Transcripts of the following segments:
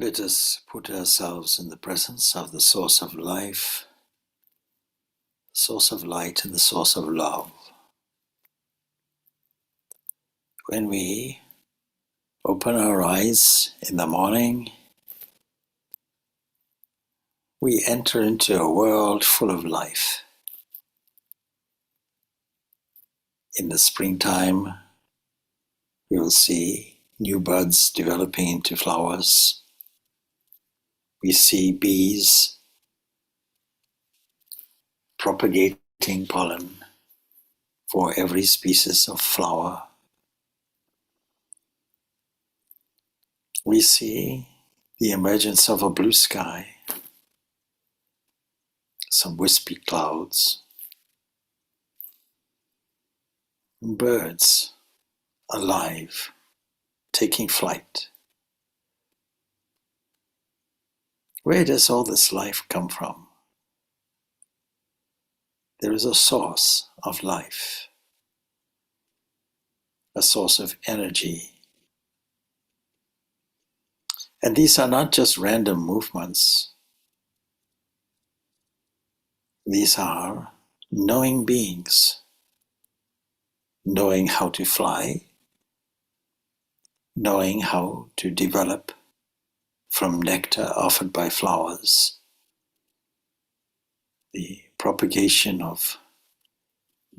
Let us put ourselves in the presence of the source of life, the source of light and the source of love. When we open our eyes in the morning, we enter into a world full of life. In the springtime, we will see new buds developing into flowers. We see bees propagating pollen for every species of flower. We see the emergence of a blue sky, some wispy clouds, birds alive, taking flight. Where does all this life come from? There is a source of life, a source of energy. And these are not just random movements. These are knowing beings, knowing how to fly, knowing how to develop from nectar offered by flowers, the propagation of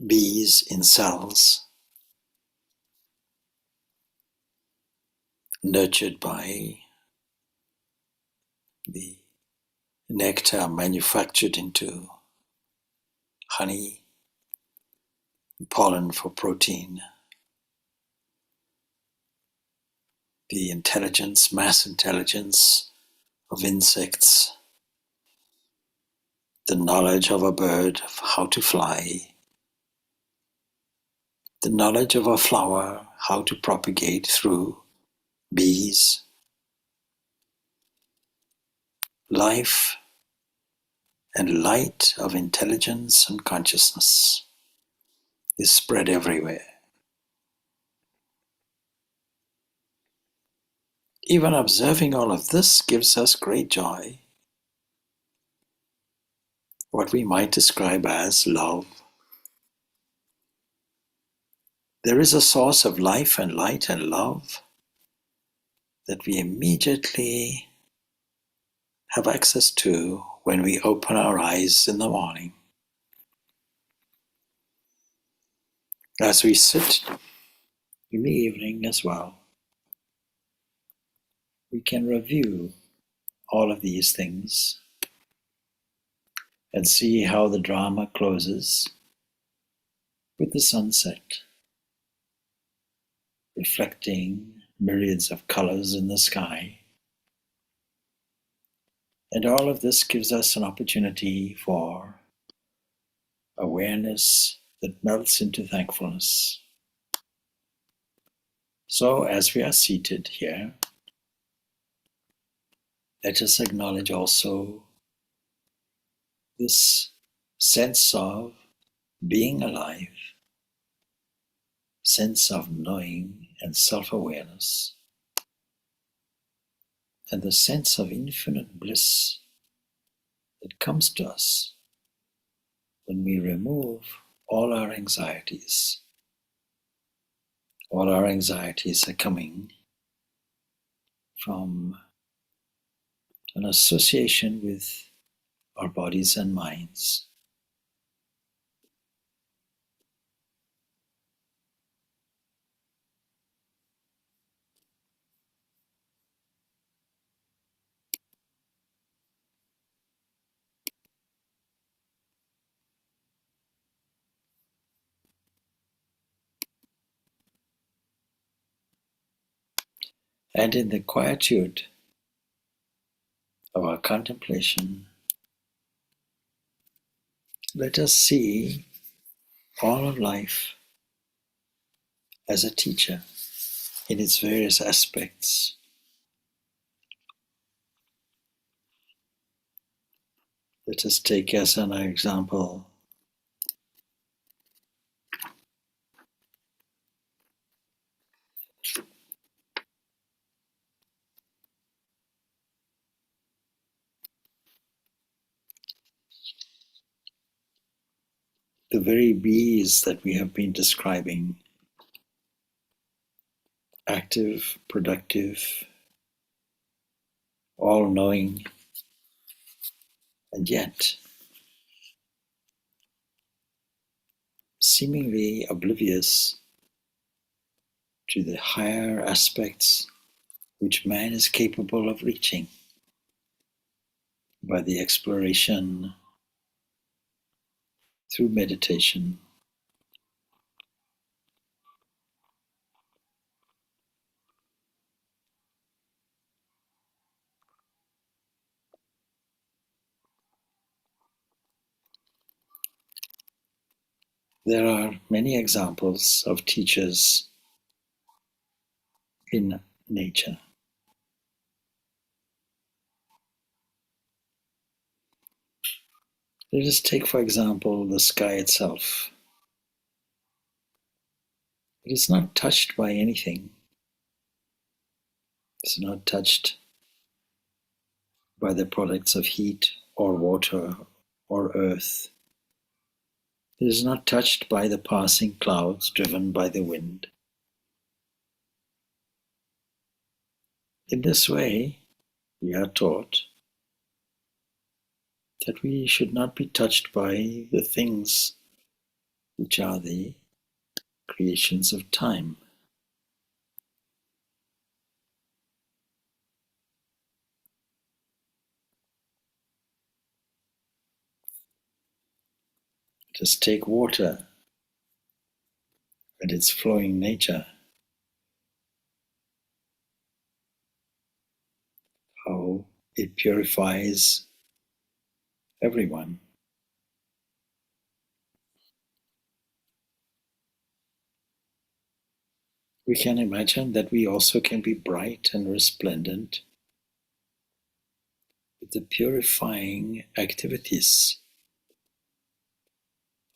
bees in cells, nurtured by the nectar manufactured into honey, pollen for protein, the intelligence, mass intelligence of insects, the knowledge of a bird of how to fly, the knowledge of a flower how to propagate through bees. Life and light of intelligence and consciousness is spread everywhere. Even observing all of this gives us great joy, what we might describe as love. There is a source of life and light and love that we immediately have access to when we open our eyes in the morning. As we sit in the evening as well, we can review all of these things and see how the drama closes with the sunset, reflecting myriads of colors in the sky. And all of this gives us an opportunity for awareness that melts into thankfulness. So as we are seated here, let us acknowledge also this sense of being alive, sense of knowing and self-awareness, and the sense of infinite bliss that comes to us when we remove all our anxieties. All our anxieties are coming from an association with our bodies and minds. And in the quietude of our contemplation, let us see all of life as a teacher in its various aspects. Let us take as an example the very bees that we have been describing, active, productive, all-knowing, and yet seemingly oblivious to the higher aspects which man is capable of reaching by the exploration through meditation. There are many examples of teachers in nature. Let us take, for example, the sky itself. It is not touched by anything. It's not touched by the products of heat or water or earth. It is not touched by the passing clouds driven by the wind. In this way, we are taught that we should not be touched by the things which are the creations of time. Just take water and its flowing nature, how it purifies everyone. We can imagine that we also can be bright and resplendent with the purifying activities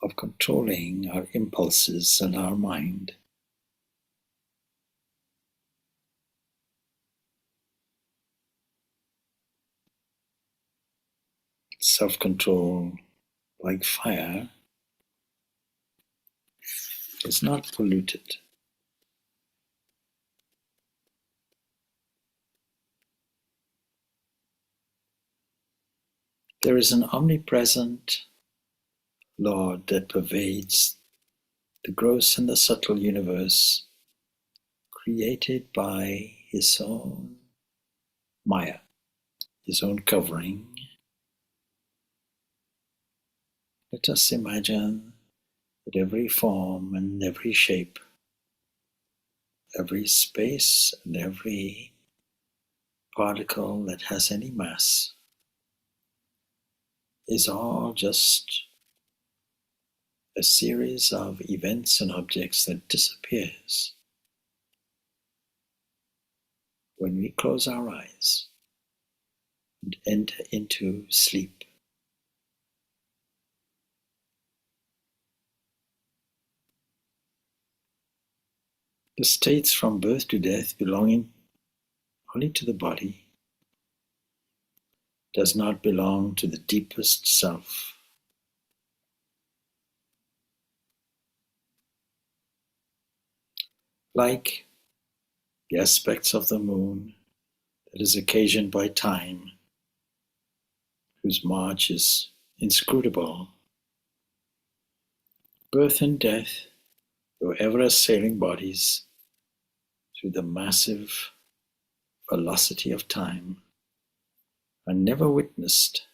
of controlling our impulses and our mind. Self-control, like fire, is not polluted. There is an omnipresent Lord that pervades the gross and the subtle universe, created by His own Maya, His own covering. Let us imagine that every form and every shape, every space and every particle that has any mass is all just a series of events and objects that disappears when we close our eyes and enter into sleep. The states from birth to death belonging only to the body does not belong to the deepest self. Like the aspects of the moon that is occasioned by time, whose march is inscrutable, birth and death, though ever assailing bodies through the massive velocity of time, are never witnessed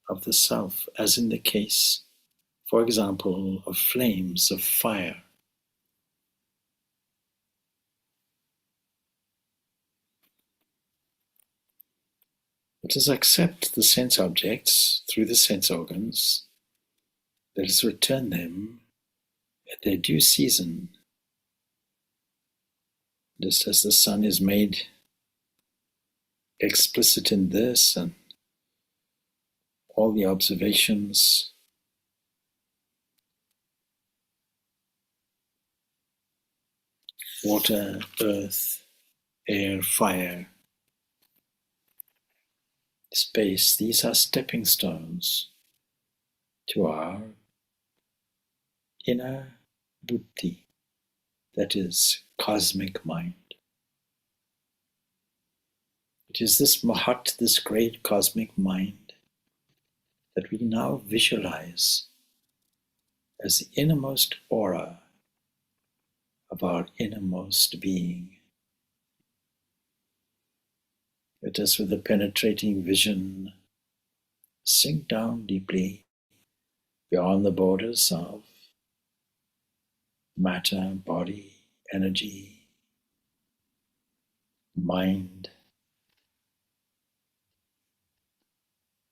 of the self, as in the case, for example, of flames of fire. Let us accept the sense objects through the sense organs. Let us return them at their due season, just as the sun is made explicit in this and all the observations water, earth, air, fire, space, these are stepping stones to our inner buddhi, that is, cosmic mind. It is this Mahat, this great cosmic mind, that we now visualize as the innermost aura of our innermost being. Let us, with a penetrating vision, sink down deeply beyond the borders of matter, body, energy, mind.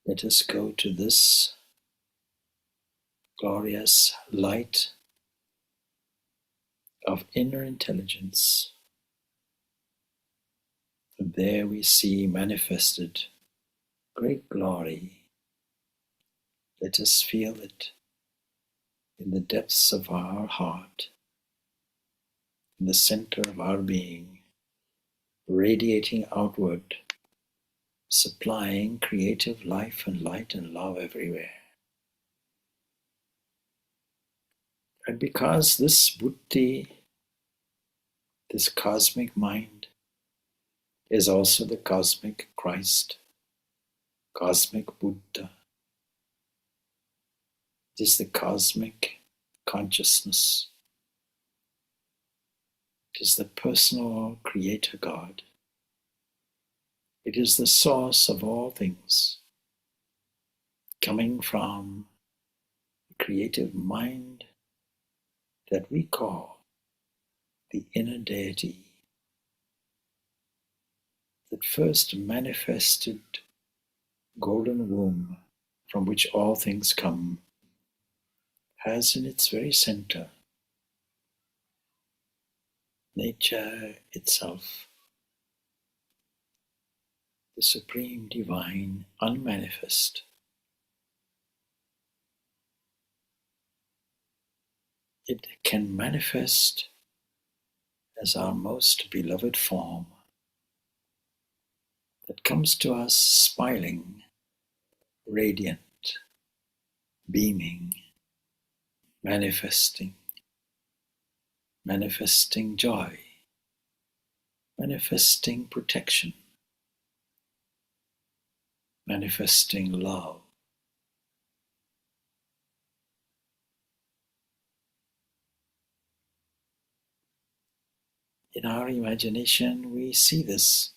Let us go to this glorious light of inner intelligence. And there we see manifested great glory. Let us feel it in the depths of our heart, in the center of our being, radiating outward, supplying creative life and light and love everywhere. And because this buddhi, this cosmic mind, is also the cosmic Christ, cosmic Buddha, it is the cosmic consciousness, it is the personal creator God, it is the source of all things, coming from the creative mind that we call the inner deity, that first manifested golden womb from which all things come, has in its very center nature itself, the supreme divine unmanifest. It can manifest as our most beloved form that comes to us smiling, radiant, beaming, manifesting, manifesting joy, manifesting protection, manifesting love. In our imagination, we see this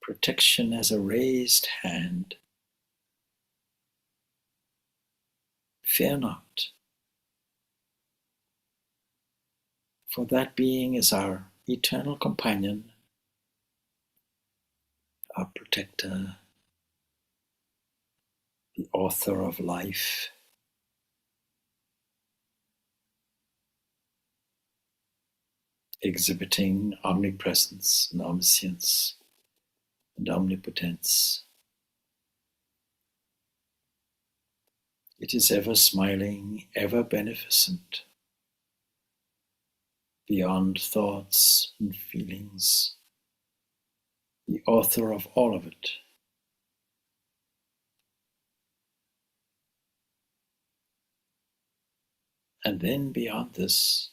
protection as a raised hand. Fear not, for that being is our eternal companion, our protector, the author of life, exhibiting omnipresence and omniscience and omnipotence. It is ever smiling, ever beneficent, beyond thoughts and feelings, the author of all of it. And then beyond this,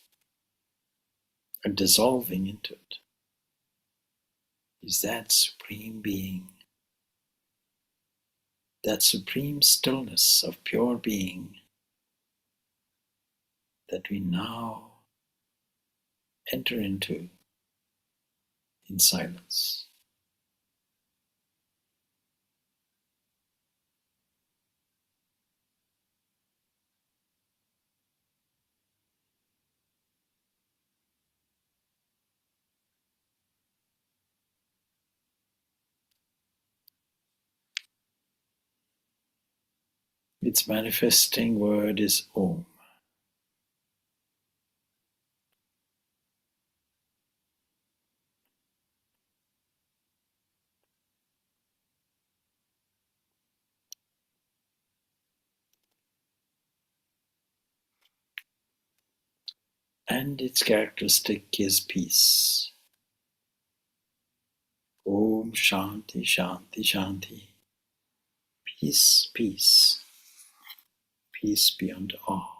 and dissolving into it, is that supreme being, that supreme stillness of pure being that we now enter into in silence. Its manifesting word is Om. And its characteristic is peace. Om Shanti Shanti Shanti. Peace, peace. peace beyond all.